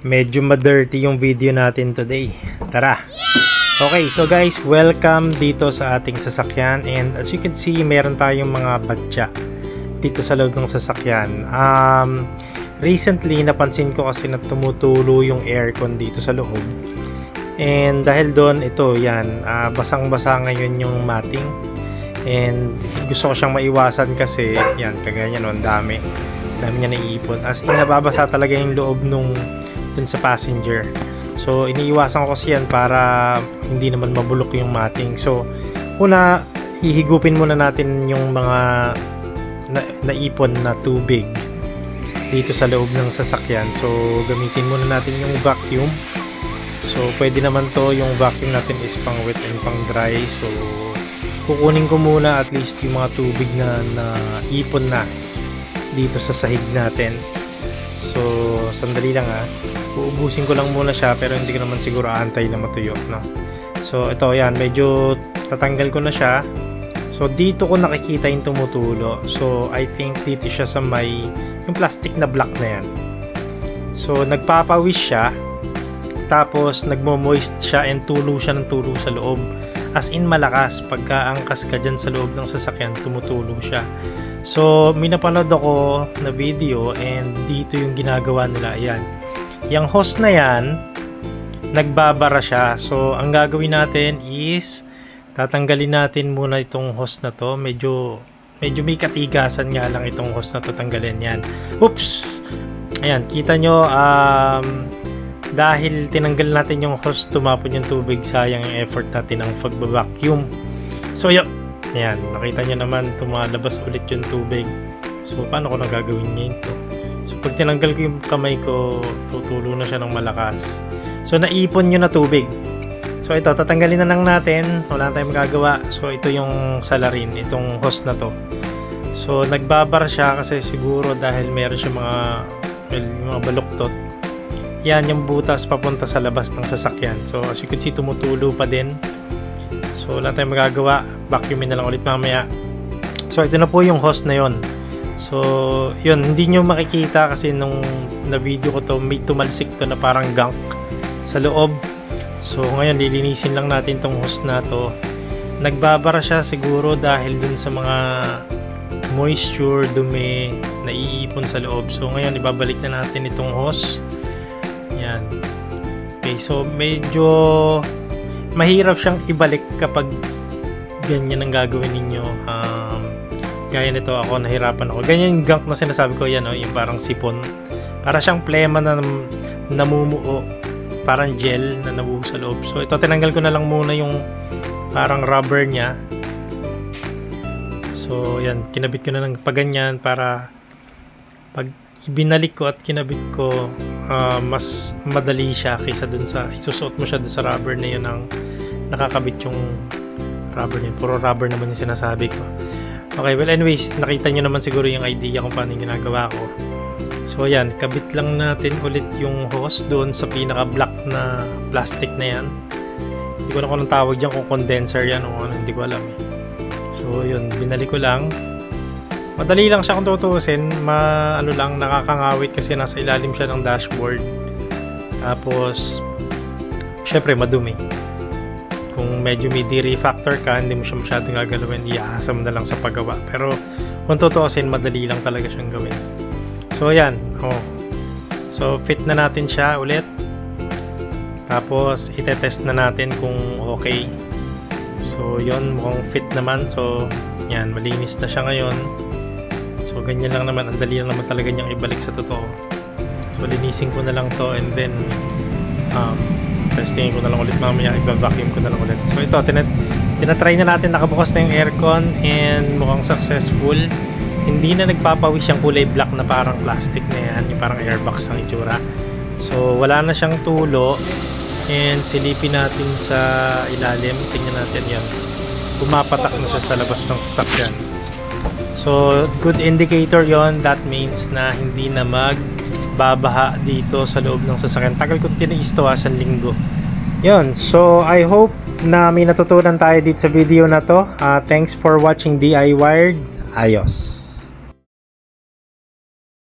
medyo ma-dirty yung video natin today. Tara! Okay, so guys, welcome dito sa ating sasakyan. And as you can see, meron tayong mga batya dito sa loob ng sasakyan. Recently, napansin ko kasi na tumutulo yung aircon dito sa loob. And dahil doon, ito, yan, basang-basa ngayon yung matting. And gusto ko siyang maiwasan kasi, yan, kagaya nun, dami niya naiipon. As in, nababasa talaga yung loob nung dun sa passenger. So, iniiwasan ko kasi yan para hindi naman mabulok yung matting. So, una, ihigupin muna natin yung mga naipon na tubig dito sa loob ng sasakyan. So, gamitin muna natin yung vacuum. So, pwede naman to, yung vacuum natin is pang wet and pang dry. So, kukunin ko muna at least yung mga tubig na naipon na dito sa sahig natin. So, sandali lang ha. Uubusin ko lang muna siya pero hindi ko naman siguro aantay na matuyo, no? So, ito, yan. Medyo tatanggal ko na siya. So, dito ko nakikita yung tumutulo. So, I think dito siya sa may yung plastic na block na yan. So, nagpapawis siya. Tapos, nagmo-moist siya and tulo siya ng tulo sa loob. As in, malakas. Pagka angkas ka dyan sa loob ng sasakyan, tumutulo siya. So, may napanood ako na video and dito yung ginagawa nila. Ayan. Yung hose na yan, nagbabara siya. So, ang gagawin natin is tatanggalin natin muna itong hose na to. Medyo may katigasan nga lang itong hose na to. Tanggalin yan. Oops! Ayan, kita nyo, dahil tinanggal natin yung hose, tumapon yung tubig. Sayang yung effort natin ng pagbabacuum. So, yun. Ayan, nakita nyo naman, tumalabas ulit yung tubig. So, paano ko na gagawin niya ito? So, pag tinanggal ko yung kamay ko, tutulo na siya ng malakas. So, naipon nyo na tubig. So, ito, tatanggalin na lang natin. Wala na tayong magagawa. So, ito yung salarin, itong hose na to. So, nagbabar siya kasi siguro dahil meron siya mga baluktot. Yan, yung butas papunta sa labas ng sasakyan. So, as you can see, tumutulo pa din. So, wala tayong magagawa. Vacuumin na lang ulit mamaya. So, ito na po yung hose na yon. So, yun, hindi nyo makikita kasi nung na-video ko to, may tumalsik to na parang gunk sa loob. So, ngayon, lilinisin lang natin tong hose na to. Nagbabara siya siguro dahil dun sa mga moisture, dumi, na iipon sa loob. So, ngayon, ibabalik na natin itong hose. Yan. Okay, so, medyo mahirap siyang ibalik kapag ganyan ang gagawin ninyo. Gaya nito, ako nahirapan ako. Ganyan yung gunk na sinasabi ko, yan, yung parang sipon. Para siyang plema na namumuo. Parang gel na nabuo sa loob. So, ito, tinanggal ko na lang muna yung parang rubber niya. So, yan, kinabit ko na ng paganyan para pag ibinalik ko at kinabit ko, mas madali siya kaysa dun sa isusuot mo siya dun sa rubber na yun ang nakakabit yung rubber niya. Puro rubber naman yung sinasabi ko. Okay, well anyways, nakita nyo naman siguro yung idea kung paano yung ginagawa ko. So ayan, kabit lang natin ulit yung hose doon sa pinaka-black na plastic na yan. Hindi ko na kung anong tawag dyan, kung condenser yan o ano, hindi ko alam eh. So yun, binalik ko lang. Madali lang siya kung tutuusin, ano lang, nakakangawit kasi nasa ilalim siya ng dashboard. Tapos, syempre madumi. Kung medyo may dairy factor ka, hindi mo siya masyadong gagalawin, iahasa mo na lang sa paggawa. Pero kung tutuusin, madali lang talaga siyang gawin. So ayan, so fit na natin siya ulit. Tapos itetest na natin kung okay. So yun, mukhang fit naman. So yan, malinis na siya ngayon. So ganyan lang naman, ang dali lang naman talaga niyang ibalik sa totoo. So linisin ko na lang to and then testingin ko na lang ulit mamaya, i-vacuum ko na lang ulit. So ito, tinatry na natin, nakabukas na yung aircon and mukhang successful. Hindi na nagpapawis yung kulay black na parang plastic na yan, yung parang airbox ang itsura. So wala na siyang tulo and silipin natin sa ilalim, tingnan natin yan. Pumapatak na siya sa labas ng sasakyan. So good indicator yon. That means na hindi na babaha dito sa loob ng sasakyan. Tagal ko tiniis to, 1 linggo. Yun, so I hope na may natutunan tayo dito sa video na to. Thanks for watching DIY Wired. Ayos.